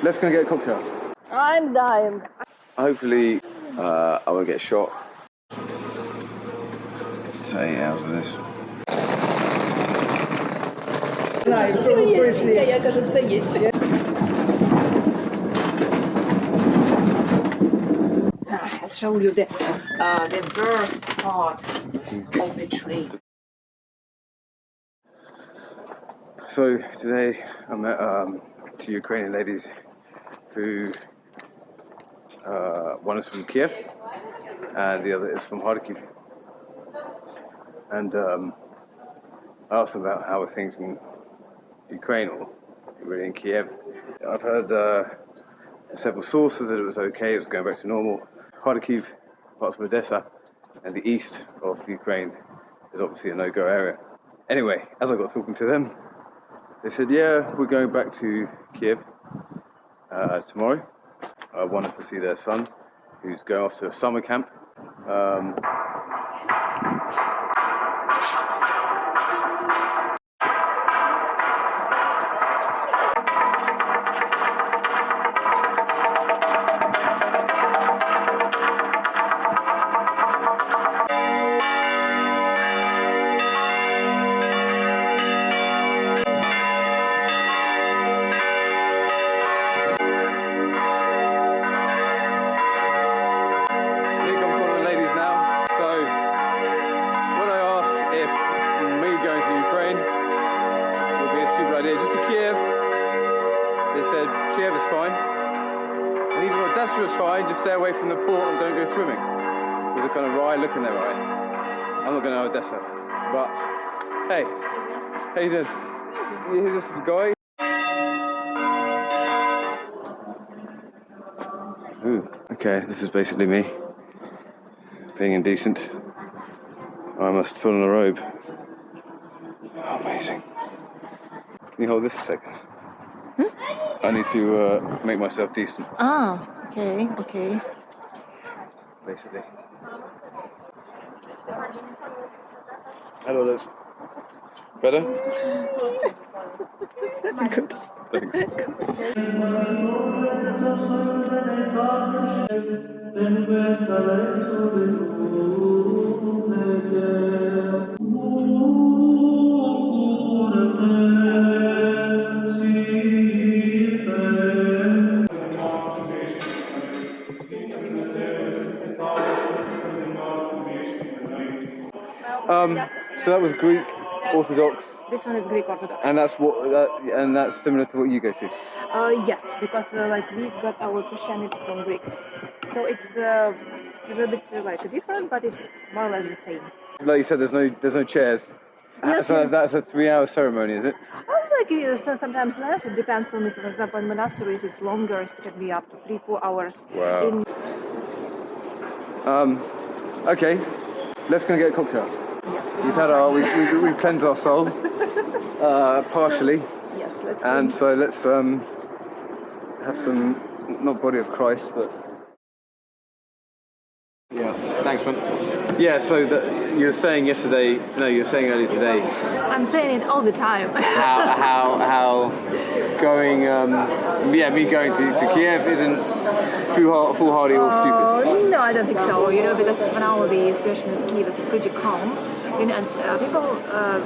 Let's go and get a cocktail. I'm dying. Hopefully, I won't get shot. So 8 hours of this. Я кажу, все есть. I'll show you the worst part of the tree. So today I met two Ukrainian ladies who one is from Kyiv and the other is from Kharkiv. And I asked them about how are things in Ukraine or really in Kyiv. I've heard from several sources that it was okay, it was going back to normal. Kharkiv, parts of Odessa, and the east of Ukraine is obviously a no-go area. Anyway, as I got talking to them, they said, yeah, we're going back to Kyiv tomorrow. One is to see their son, who's going off to a summer camp. Just to Kyiv, they said Kyiv is fine, and even Odessa is fine, just stay away from the port and don't go swimming, with a kind of wry look in their eye. I'm not going to Odessa, but hey, how you doing? You hear this guy? Ooh, okay, this is basically me, being indecent. I must put on a robe. Oh, amazing. Can you hold this a second? I need to make myself decent. Ah, okay, okay. Basically. Hello, Liz. Better? Good. Thanks. So that was Greek Orthodox. This one is Greek Orthodox. And that's similar to what you go to. Yes, because like we got our Christianity from Greeks, so it's a little bit like different, but it's more or less the same. Like you said, there's no chairs. Yes, so that's a 3-hour ceremony, is it? Like sometimes less. It depends on, for example, in monasteries it's longer. It can be up to 3-4 hours. Wow. Okay, let's go and get a cocktail. Yes. We've cleansed our soul partially. Yes, let's. And so let's have some, not body of Christ, but yeah. Thanks, man. Yeah. So you were saying yesterday. No, you were saying earlier today. I'm saying it all the time. how going me going to Kyiv isn't foolhardy or stupid. No, I don't think so. Because for now the situation in Kyiv is pretty calm. And people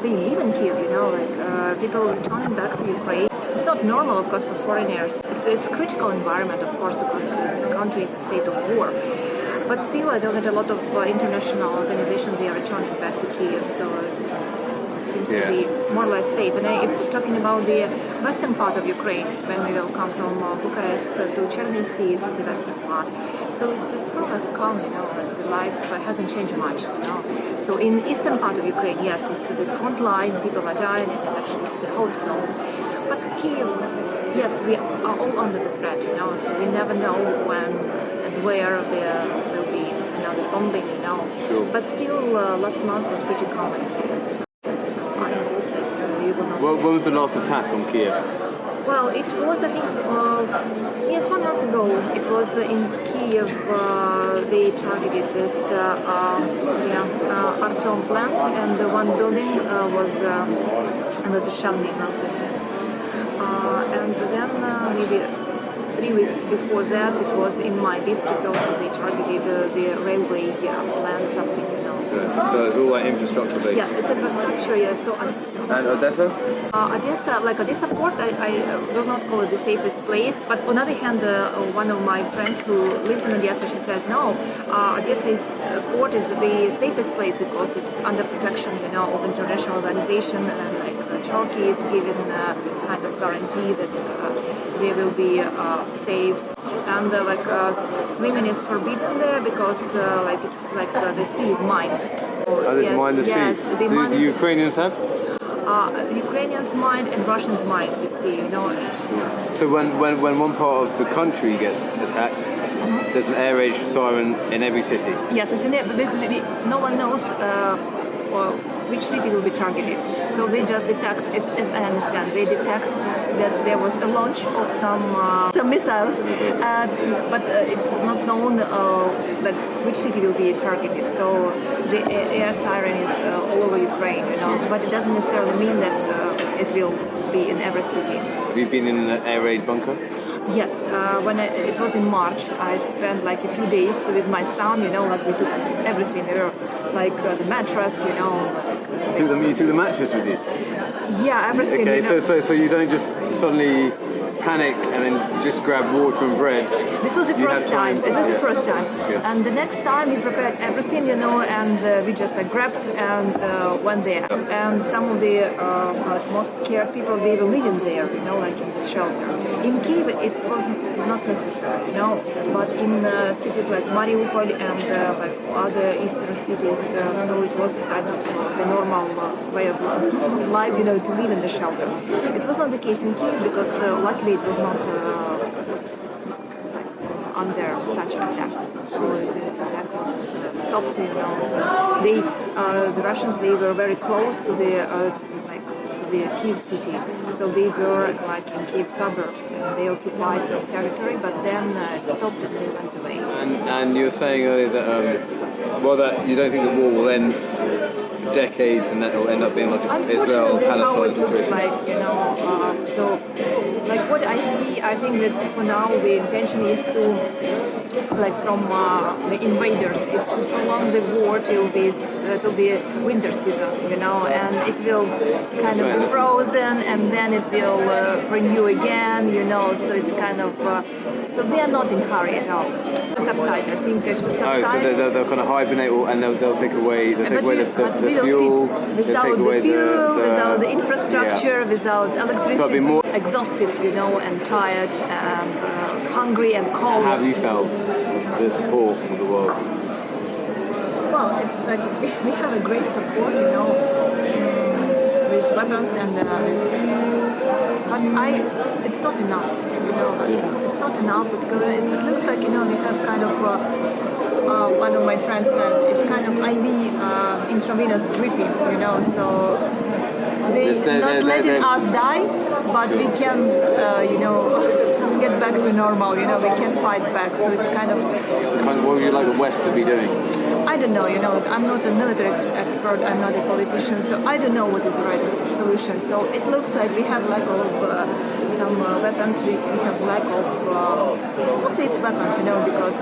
they live in Kyiv. Like people returning back to Ukraine. It's not normal, of course, for foreigners. It's a critical environment, of course, because this country is a state of war. But still, I know that a lot of international organizations they are returning back to Kyiv. So. Seems to be more or less safe. And if we're talking about the western part of Ukraine, when we will come from Bucharest to Chernivtsi, it's the western part. So it's more or less calm, like the life hasn't changed much, So in eastern part of Ukraine, yes, it's the front line, people are dying, and actually it's the hot zone. But Kyiv, yes, we are all under the threat, so we never know when and where there will be another bombing, Sure. But still, last month was pretty calm in Kyiv. So when was the last attack on Kyiv? Well, it was, I think, 1 month ago. It was in Kyiv. They targeted this Artyom plant, and the one building was a shelling. And then maybe 3 weeks before that, it was in my district also. They targeted the railway land, something, you know. So it's all like infrastructure based. Yes, it's infrastructure. Yeah. So And Odessa? Odessa port, I will not call it the safest place. But on the other hand, one of my friends who lives in Odessa, she says no, Odessa port is the safest place because it's under protection, you know, of international organization, and like Turkey is given kind of guarantee that they will be safe, and swimming is forbidden there because like it's like the sea is mined. Oh, they mine the sea. The Ukrainians have? Ukrainians mine and Russians mine the sea, you know. So when one part of the country gets attacked, there's an air raid siren in every city? Yes, it's in it, but no one knows which city will be targeted. So they just detect, as I understand, they detect that there was a launch of some missiles, but it's not known like which city will be targeted. So the air siren is all over Ukraine, you know. But it doesn't necessarily mean that it will be in every city. Have you been in an air raid bunker? Yes, when it was in March, I spent like a few days with my son, you know, like we took everything. There were like the mattress, you know. You took the mattress with you? Yeah, everything. Okay, you know. so you don't just suddenly panic and then just grab water and bread. This was the first time. It was the first time. Yeah. And the next time we prepared everything, you know, and we just like grabbed and went there. And some of the most scared people, they were living there, you know, like in this shelter. In Kyiv, it was not necessary, you know, but in cities like Mariupol and like other eastern cities, so it was kind of the normal way of life, you know, to live in the shelter. It was not the case in Kyiv because luckily it was not under such attack. So this attack was stopped, you know. So the Russians, they were very close to the Kyiv city. So they were like in Kyiv suburbs and they occupied some territory, but then it stopped and they went away. And you were saying earlier that that you don't think the war will end for decades and that it will end up being like Israel-Palestine situation. Like, you know, so like what I see, I think that for now the intention is to, like from the invaders, is to prolong the war till the winter season, you know, and it will kind of be frozen and then it will renew again, you know, so it's kind of, so they are not in hurry at all. Subside, I think it should subside. Oh, so they'll kind of hibernate and they'll take away the fuel, without the infrastructure, without electricity, so exhausted, you know, and tired and hungry and cold. Have you felt the support of the world? Well, it's like we have a great support, you know, with weapons and but it's not enough, you know. It's not enough. It's good. It looks like, you know, we have kind of one of my friends said it's kind of IV intravenous dripping, you know. So they're not letting us die, but we can, you know, get back to normal. You know, we can fight back. So it's kind of. What would you like the West to be doing? I don't know, you know, I'm not a military expert, I'm not a politician, so I don't know what is the right solution. So it looks like we have lack of some weapons, we have lack of, mostly it's weapons, you know, because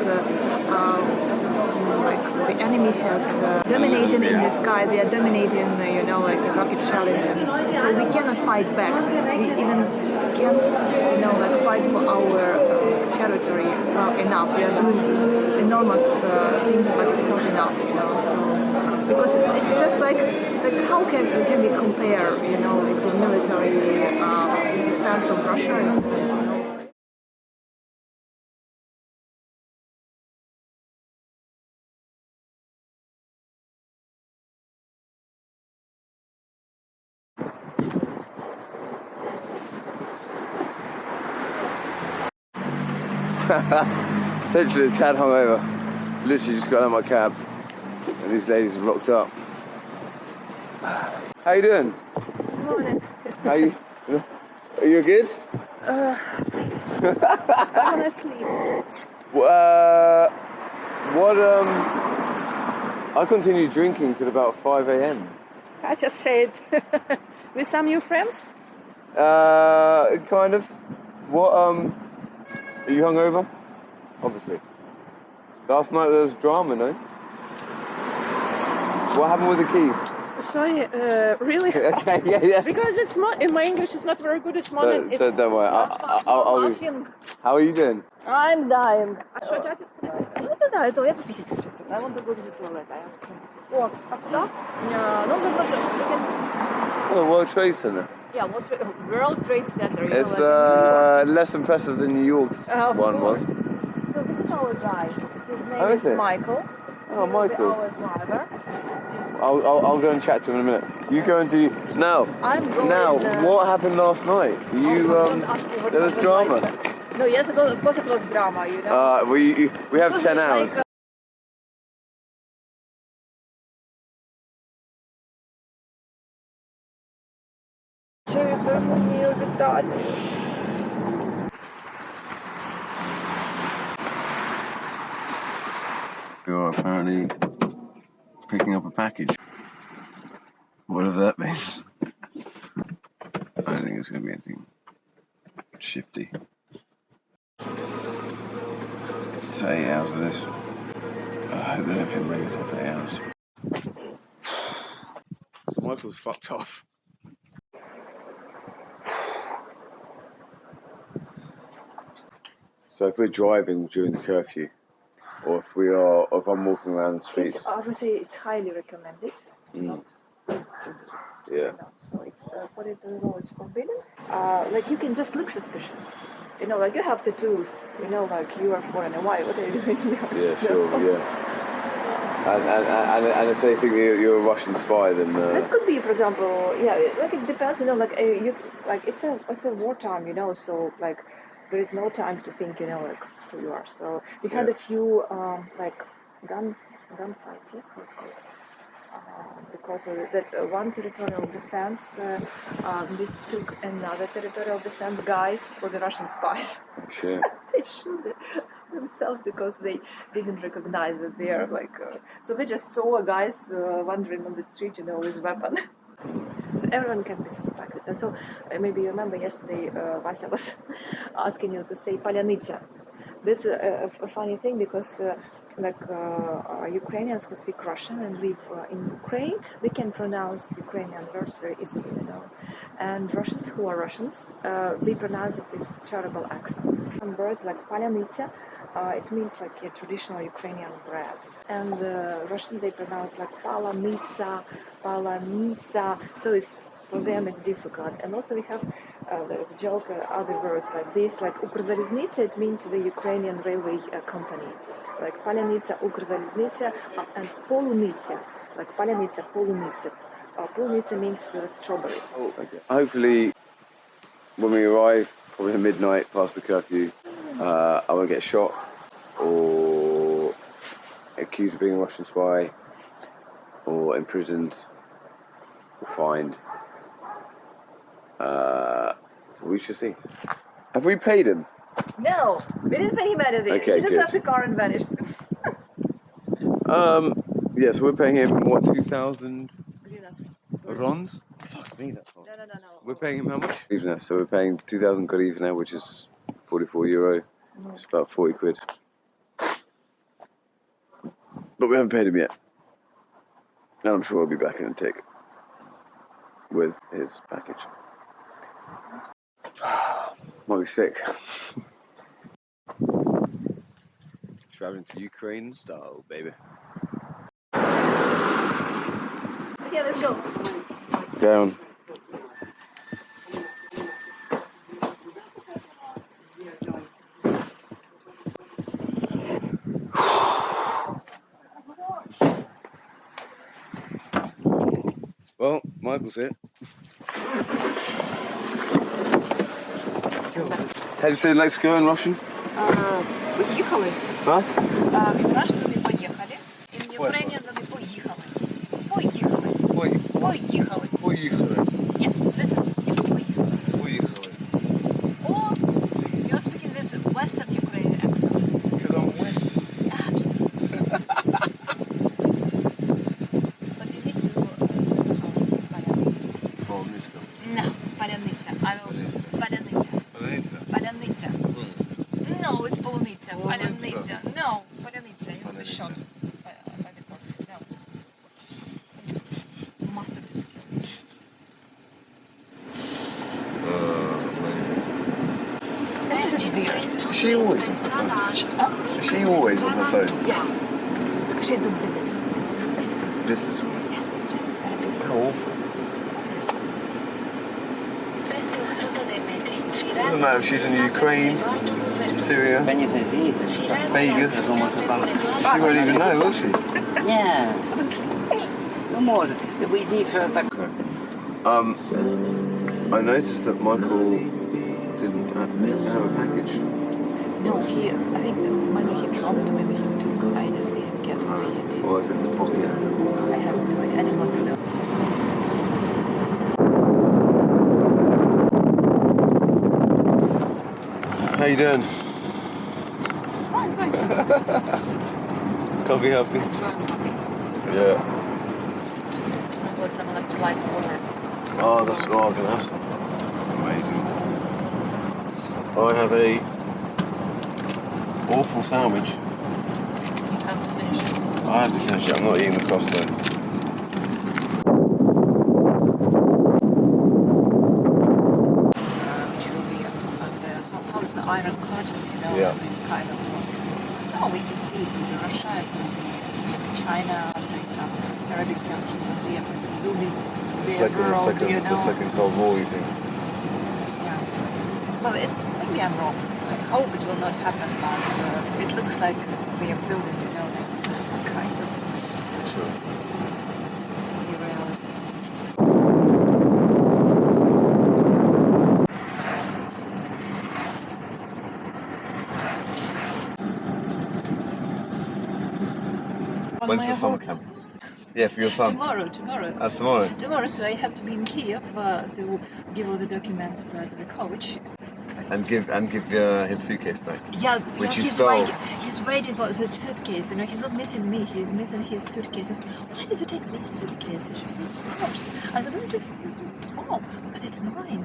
like the enemy has dominated in the sky, they are dominating, you know, like the rocket shelling, so we cannot fight back. We even can't, you know, like fight for our territory enough. We are doing enormous things, but it's not enough, you know. So because it's just like how can we compare, you know, with the military defense of Russia? You know? Potentially a tad hungover. Literally just got out of my cab and these ladies have rocked up. How you doing? Good morning. Are you good? I want to sleep. I continued drinking till about 5 a.m. I just said, with some new friends? Kind of. Are you hungover? Obviously. Last night there was drama, no? What happened with the keys? Sorry, really? Okay, yeah. Because it's not, in my English is not very good, it's more than... Don't worry. I'll How are you doing? I'm dying. А что дядя сказал? Ну это да, это я пописать хочу. I want to go to the toilet. I asked him. О, а куда? Ну, как можно... Oh, World Trade Center. Yeah, World Trade Center. You It's know, less impressive than New York's one was. So this is our guy. His name Oh, is is it? Michael. Oh, He will be Michael. our driver. I'll go and chat to him in a minute. You go and do now. I'm going. Now, what happened last night? Don't ask me what There was happened drama. last night. No, yes, of course it was drama, you know. We have It was 10 hours. like, You're apparently picking up a package. Whatever that means. I don't think it's going to be anything shifty. It's 8 hours for this. I hope they don't bring us up 8 hours. So Michael's fucked off. So if we're driving during the curfew, or if I'm walking around the streets, I would say it's highly recommended. Mm. Not yeah. So it's according to the law, it's forbidden. Like you can just look suspicious. You know, like you have tattoos. You know, like you are foreigner. Why? What are you doing here? Yeah, sure, yeah. And if they think you're a Russian spy, then That could be, for example, yeah. Like it depends. You know, like it's a wartime. You know, so like there is no time to think. You know, like who you are. So we had a few like gun fights. Yes, how it's called. Because of that one territorial defense mistook another territorial defense guys for the Russian spies. Sure. They shoot themselves because they didn't recognize that they are like. So they just saw a guys wandering on the street, you know, with a weapon. So everyone can be suspected. And so maybe you remember yesterday, Vasya was asking you to say "Palyanica." This is a funny thing because. Ukrainians who speak Russian and live in Ukraine, they can pronounce Ukrainian words very easily, you know. And Russians who are Russians, they pronounce it with terrible accent. Some words like palyanica, it means like a traditional Ukrainian bread. And Russian they pronounce like palanitsa, palanitsa. So it's for them it's difficult. And also we have there's a joke, other words like this, like Ukrzaliznytsia, it means the Ukrainian railway company. Like Palyanica, Ukrzaliznytsia, and Polunytsia, like Palyanica, Polunytsia. Polunytsia means strawberry. Oh, okay. Hopefully, when we arrive, probably at midnight past the curfew, I won't get shot or accused of being a Russian spy or imprisoned or fined. We shall see. Have we paid him? No, we didn't pay him anything. Okay, He just good. left the car and vanished. Yeah, so we're paying him, what, 2,000 Grinas. rons? Fuck me, that's hot. No. We're paying him how much? Grivna, so we're paying 2,000 grivna, which is 44 euro. It's about 40 quid. But we haven't paid him yet. And I'm sure he'll be back in a tick with his package. Might be sick. Traveling to Ukraine style, baby. Okay, let's go. Down. Well, Michael's here. How do you say let's go in Russian? Поехали. Huh? In Russian we поехали. In Ukrainian we поехали. Поехали. Поехали. Поехали. Yes, this is поехали. Поехали. Or you're speaking this Western Ukrainian accent. Because I'm West. Absolutely. But you need to how to say Palyanica. Polniska. No, Palyanica. I will. Palyanica. Polnica. Palyanica. No, No, it's polonitsa. Polonitsa. No, polonitsa. It was shot by the curfew. No. Just master this skill. Is she always on her phone? Is she always on her phone? Yes. Because she's doing business. She's doing business. Businesswoman. Yes, she's very busy. How awful. Doesn't matter if she's in Ukraine, Syria, Vegas. She won't even know, will she? Nie. No może. Wyjdźniczo tak. I noticed that Michael didn't have a package. No, I think maybe he dropped, maybe he took. I just didn't get what he did. Or was it in the pocket? I have no idea. I don't want to know. How you doing? Fine, fine. Can't be happy. Yeah. I bought some electrolyte water. Oh, that's I'm gonna have some. Amazing. I have a awful sandwich. You have to finish it. I have to finish it. I'm not eating the crust though. Which will be how is the iron curtain, you know, Yeah. this kind of. No, we can see it with Russia, it will be maybe China, there's some Arabic countries, and it will be The second Cold War, you think? Yeah, so, well, maybe I'm wrong. I hope it will not happen, but it looks like we are building, you know, this kind of Sure. reality. When's the summer camp? Yeah, for your son. Tomorrow. That's tomorrow. Tomorrow, so I have to be in Kyiv to give all the documents to the coach. And give his suitcase back. Yes, Which you he's stole. waiting. He's waiting for the suitcase. You know, he's not missing me. He's missing his suitcase. Why did you take this suitcase? It should be yours. I thought this is small, but it's mine.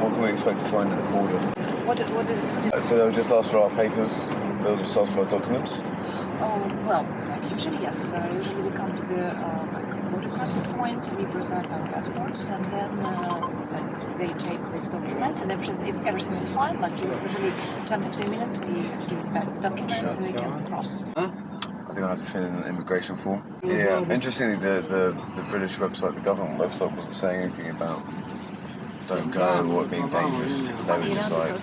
What can we expect to find at the border? What? So they'll just ask for our papers. They'll just ask for our documents. Oh well, like usually yes. Usually we come to the border crossing point. We present our passports, and then like they take these documents, and if everything is fine, like usually 10 to 15 minutes, they give back the documents so we can cross. I think I have to fill in an immigration form. Yeah. Interestingly, the British website, the government website, wasn't saying anything about don't go or it being dangerous. They were just like,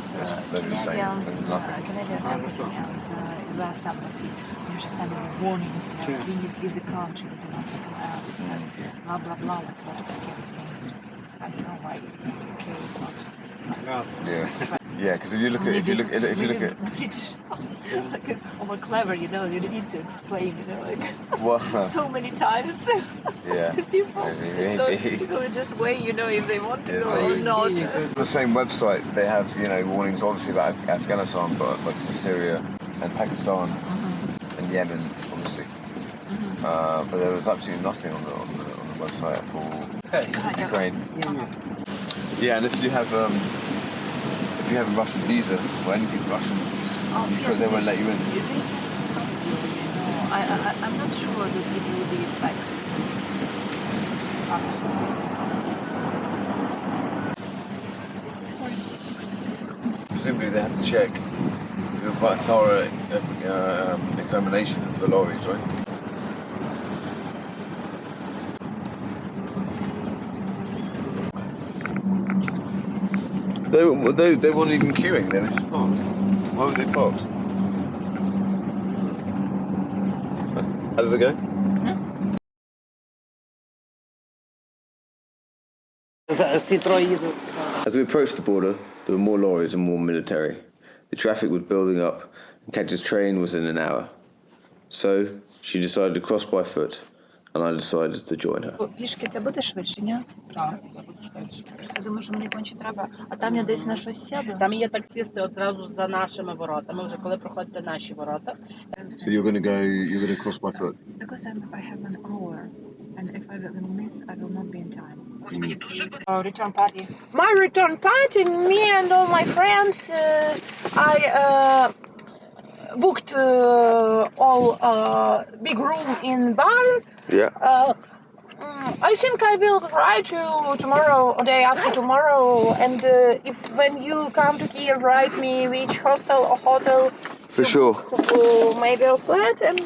they were just saying there's nothing. Canadian embassy and US embassy, they're just sending warnings, you know, please leave the country, we do not come out, it's like blah blah blah, like a lot of scary things. I don't know why UK is not. Yeah, because if you look at British, like over clever, you know, you don't need to explain, you know, like well, so many times yeah, to people. So maybe. people just wait, you know, if they want to Yeah, go so or not. the same website, they have warnings obviously about Afghanistan, but like Syria and Pakistan and Yemen, obviously. But there was absolutely nothing on the website for Ukraine. Yeah, and if you have a Russian visa or anything Russian, because they won't let you in. They can stop you, you know. I'm not sure that it will be like. Presumably they have to check, do quite a thorough examination of the lorries, right? They weren't even queuing, they were just parked. Why were they parked? How does it go? As we approached the border, there were more lorries and more military. The traffic was building up, and Katya's train was in an hour. So she decided to cross by foot, and I decided to join her. Пішки це буде швидше, ні? Просто я думаю, що мені конче треба. А там я десь на щось сяду. Там є таксисти одразу за нашими воротами, вже коли проходите наші ворота. So you're going to cross by foot? Because I have an hour, and if I will miss, I will not be in time. Return party. My return party, me and all my friends, booked all big room in bar. Yeah. I think I will write you tomorrow or day after tomorrow, and if when you come to Kyiv, write me which hostel or hotel For sure. maybe a flat, and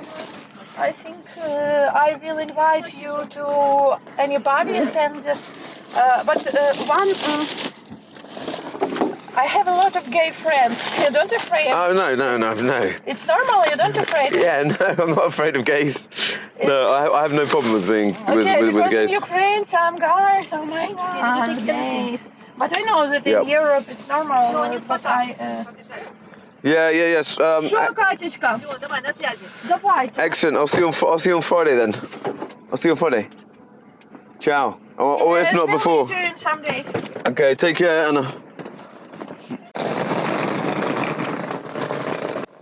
I think I will invite you to anybody's, and one. I have a lot of gay friends. You don't afraid? Oh no. It's normal. You don't afraid? Yeah, no, I'm not afraid of gays. No, I have no problem with being with gays. In Ukraine, some guys, oh my god, gays. But I know that in Europe it's normal. But Yes. Всё, Катечка. Давайте. Excellent. I'll see you on Friday then. I'll see you on Friday. Ciao. Or if not before. We'll meet you in some days. Okay, take care, Anna.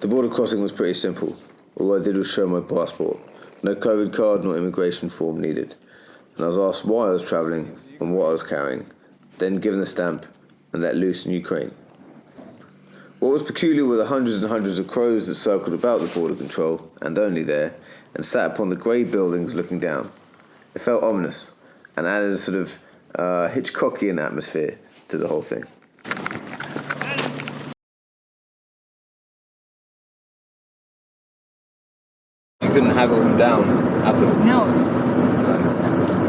The border crossing was pretty simple. All I did was show my passport. No COVID card nor immigration form needed. And I was asked why I was travelling and what I was carrying, then given the stamp and let loose in Ukraine. What was peculiar were the hundreds and hundreds of crows that circled about the border control, and only there, and sat upon the grey buildings looking down. It felt ominous, and added a sort of Hitchcockian atmosphere to the whole thing. You couldn't haggle him down at all? No.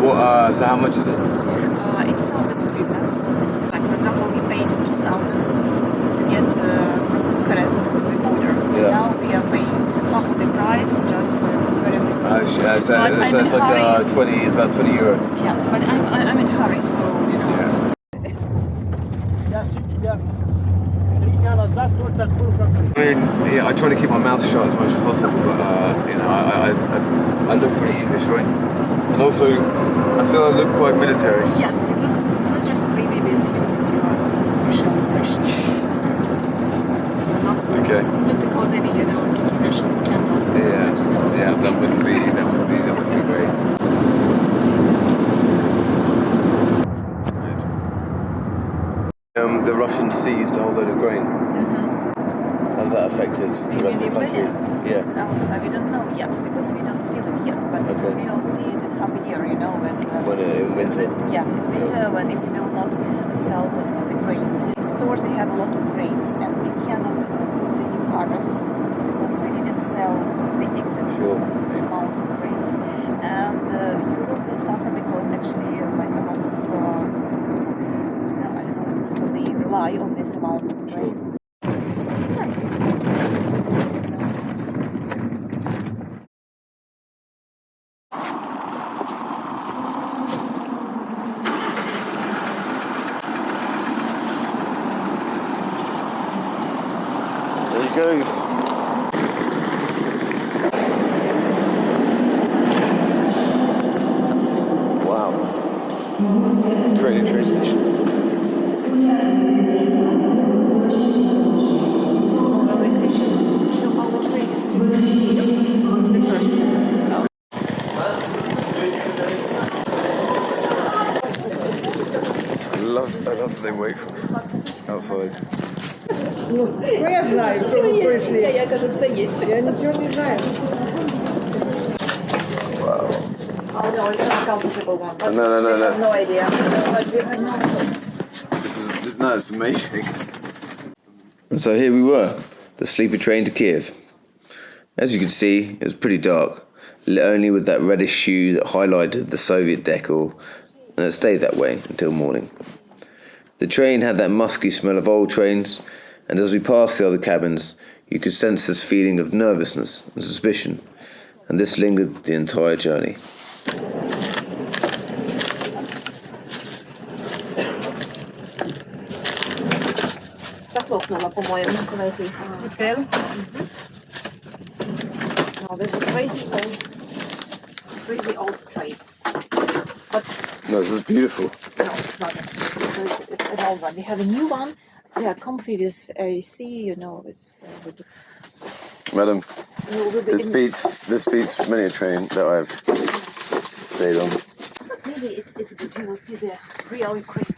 What? So how much is it? It's 1,000 hryvnias. Like for example, we paid 2,000 to get from Bucharest to the border. Yeah. Now we are paying half of the price just for very little. Oh, so But I'm it's in like hurry. 20. It's about €20. Yeah, but I'm in a hurry, so you know. Yeah. I mean, I try to keep my mouth shut as much as possible, but I look pretty English, right? And also, I feel I look quite military. Yes, you look interestingly, maybe assume that you are special operations. Okay. Not to cause any, international scandals. Yeah, that would be great. The Russians seized a whole load of grain. Has that affected the rest of the country? Yeah. We don't know yet because we don't feel it yet, but Okay. we will see it in half a year, when In winter. Yeah, winter when if we will not sell the grains. In stores we have a lot of grains and we cannot put the new harvest because we didn't sell the exact Sure. amount of grains. And Europe will suffer because actually like a lot of I don't know, so they rely on this amount of grains. It's nice. There he goes. Wow. Great train station. I love that they wait for us outside. Ну, я знаю, что вы пришли. Я кажу, все є. Я ничего не знаю. Wow. Oh no, it's not a comfortable one. But No. I have That's, no idea. But we have no. it's amazing. And so here we were, the sleeper train to Kyiv. As you can see, it was pretty dark, lit only with that reddish hue that highlighted the Soviet decor, and it stayed that way until morning. The train had that musky smell of old trains, and as we passed the other cabins, you could sense this feeling of nervousness and suspicion, and this lingered the entire journey. Захлопнула, по-моему. Открыл? No, this is crazy old train. But No, this is beautiful. no, it's not. It's an old one. We have a new one. They are comfy with AC, it's with Madam, with this beats many a train that I've stayed on. maybe it's good. You will see the real Ukraine.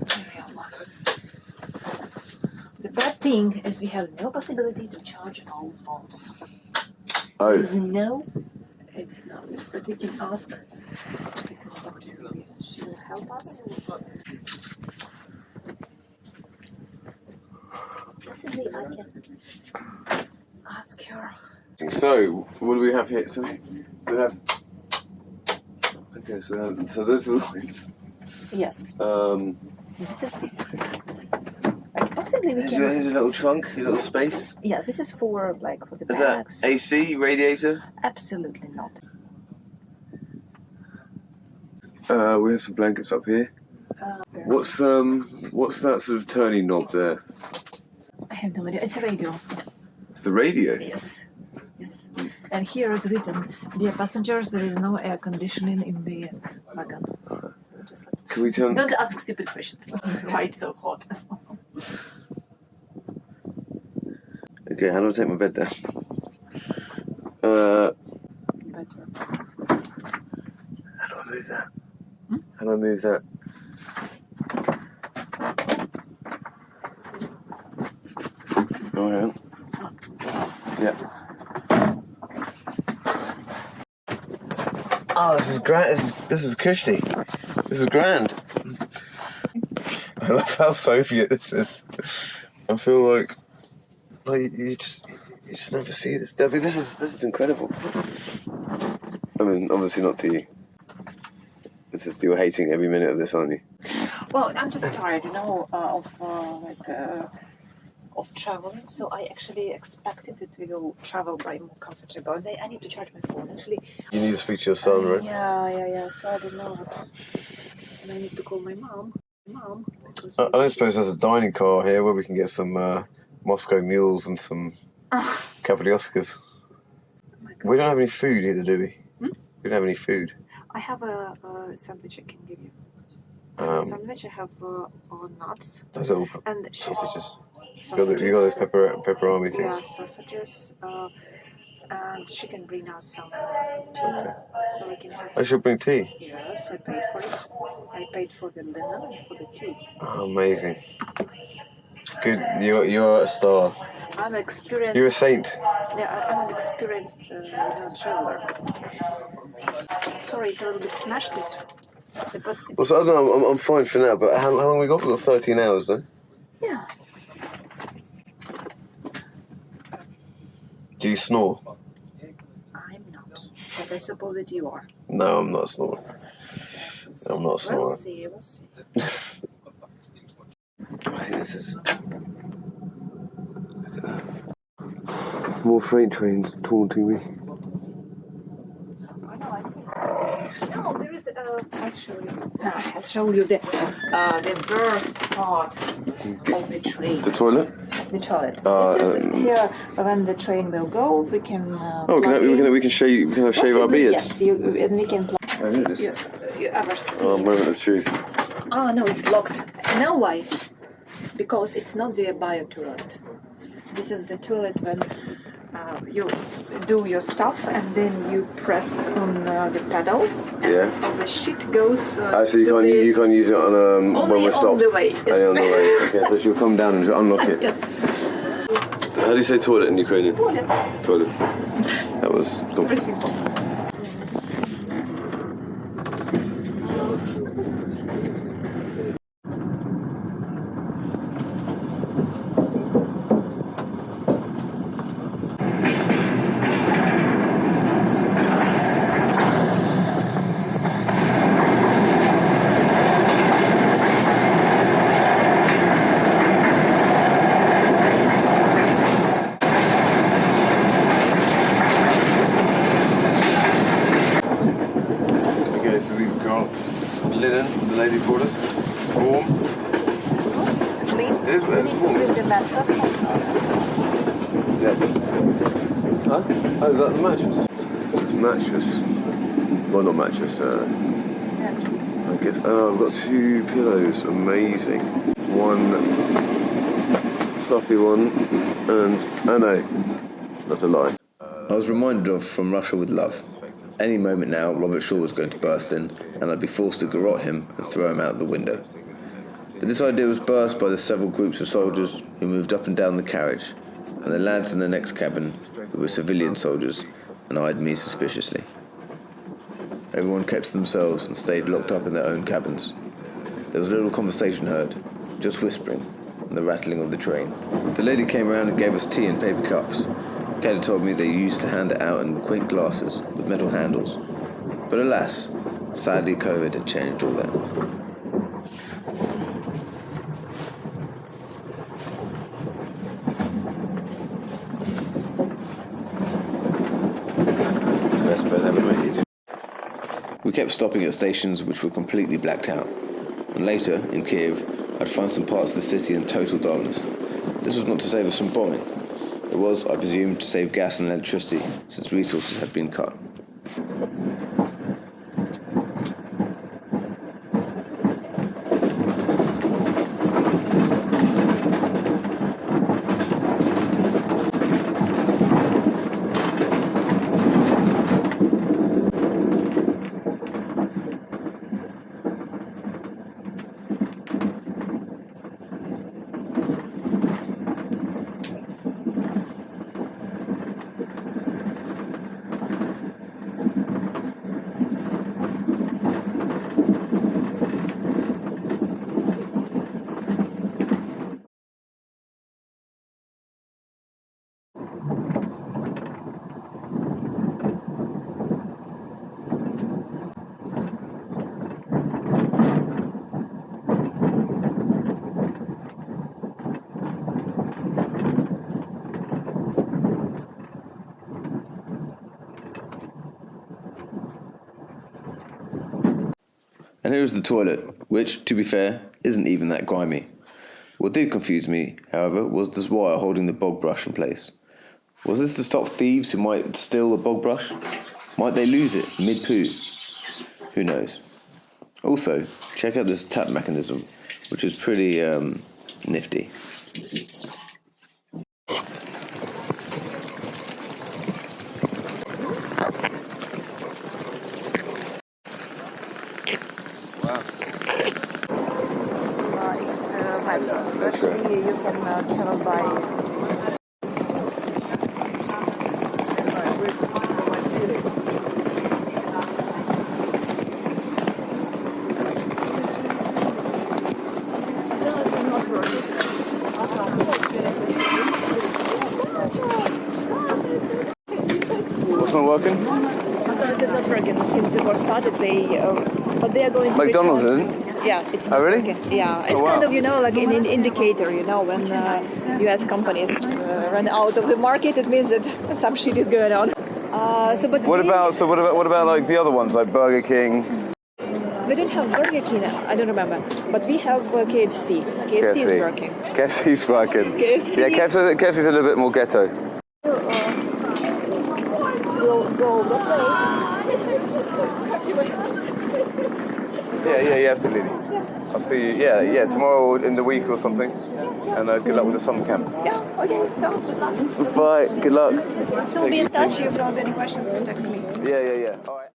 The real one. The bed thing is we have no possibility to charge our phones. Oh. There's no, it's not, but we can ask. We can talk to her. She will help us. Possibly I can ask her. So, what do we have here? So we have. Okay, so those are the lines. Yes. This is like possibly we Here's can. your little trunk, your little space. Yeah, this is for like for the Is bags. that AC radiator? Absolutely not. We have some blankets up here. What's that sort of turning knob there? I have no idea. It's a radio. It's the radio. Yes. Yes. And here is written, dear passengers, there is no air conditioning in the wagon. Just like, Can we turn? don't ask stupid questions. Why it's so hot? Okay, how do I take my bed down? Better. How do I move that? How do I move that? Oh, hang on. Yeah. Oh, this is grand. This is cushy. This is grand. I love how Soviet this is. I feel like you just never see this. I mean, this is incredible. I mean, obviously not to you. You're hating every minute of this, aren't you? Well, I'm just tired, of traveling. So I actually expected that we will travel by more comfortable. And I need to charge my phone. Actually, You need to speak to your son, right? Yeah. So I don't know. And I need to call my mom. Because I don't suppose there's a dining car here where we can get some Moscow mules and some Capodioscas. We don't have any food either, do we? We don't have any food. I have a sandwich I can give you. Sandwich, I have nuts Those little and sausages. sausages. You got those pepperoni things. Yeah, sausages. And she can bring us some tea, so we can have. I should bring tea. Yes, I paid for it. I paid for the linen and for the tea. Oh, amazing. Good, you're a star. I'm experienced. You're a saint. Yeah, I'm an experienced traveler. Sorry, it's a little bit smashed. But Well, so I don't know. I'm fine for now. But how long we got? We got 13 hours, though. yeah. Do you snore? I'm not. But I suppose that you are. No, I'm not snoring. I'm not snoring. We'll see. Hey, this is. Look at that. More freight trains taunting me. I know, I see. No, there is. I'll show you. I'll show you the worst part of the train. The toilet? The toilet. This is here when the train will go. We can. Oh, we can shave our beards. Yes, and we can. Oh, here it is. You ever see? Oh, moment of truth. Oh no, it's locked. You know why? Because it's not the bio toilet. This is the toilet when you do your stuff and then you press on the pedal and all the shit goes. So you can't use it on when we're stopped. On the way. Yes. Only on the way. Okay, so she'll come down and unlock it. Yes. How do you say toilet in Ukrainian? Toilet. Toilet. That was Very simple. Linen, the lady brought us. Warm. It's clean. It is warm. With the mattress. Yeah. Huh? Oh, is that the mattress? This is mattress. Well, not mattress. I guess. Oh, I've got 2 pillows. Amazing. One fluffy one, and oh no, that's a lie. I was reminded of From Russia with Love. Any moment now, Robert Shaw was going to burst in, and I'd be forced to garrote him and throw him out the window. But this idea was burst by the several groups of soldiers who moved up and down the carriage, and the lads in the next cabin, who were civilian soldiers, and eyed me suspiciously. Everyone kept to themselves and stayed locked up in their own cabins. There was little conversation heard, just whispering, and the rattling of the train. The lady came around and gave us tea in paper cups. Katya told me they used to hand it out in quaint glasses with metal handles. But alas, sadly COVID had changed all that. Best bed ever made. We kept stopping at stations which were completely blacked out. And later, in Kyiv, I'd find some parts of the city in total darkness. This was not to save us from bombing. It was, I presume, to save gas and electricity, since resources had been cut. And here is the toilet, which, to be fair, isn't even that grimy. What did confuse me, however, was this wire holding the bog brush in place. Was this to stop thieves who might steal the bog brush? Might they lose it mid-poo? Who knows? Also, check out this tap mechanism, which is pretty, nifty. It's metro. Actually, you can travel by. What's not working? McDonald's is not working since the war started. But they are going to McDonald's return. isn't? Yeah, it's Oh, not really? working. Yeah, it's Oh, wow. kind of like an indicator. When U.S. companies run out of the market, it means that some shit is going on. What about like the other ones like Burger King? We don't have Burger King. I don't remember, but we have KFC. KFC is working. KFC's working. KFC. Yeah, KFC's a little bit more ghetto. Go that way. Yeah, absolutely. I'll see you. Yeah, tomorrow in the week or something. And good luck with the summer camp. Yeah. Okay. So good luck. Bye. Good luck. So be in touch. If you have any questions, text me. Yeah. All right.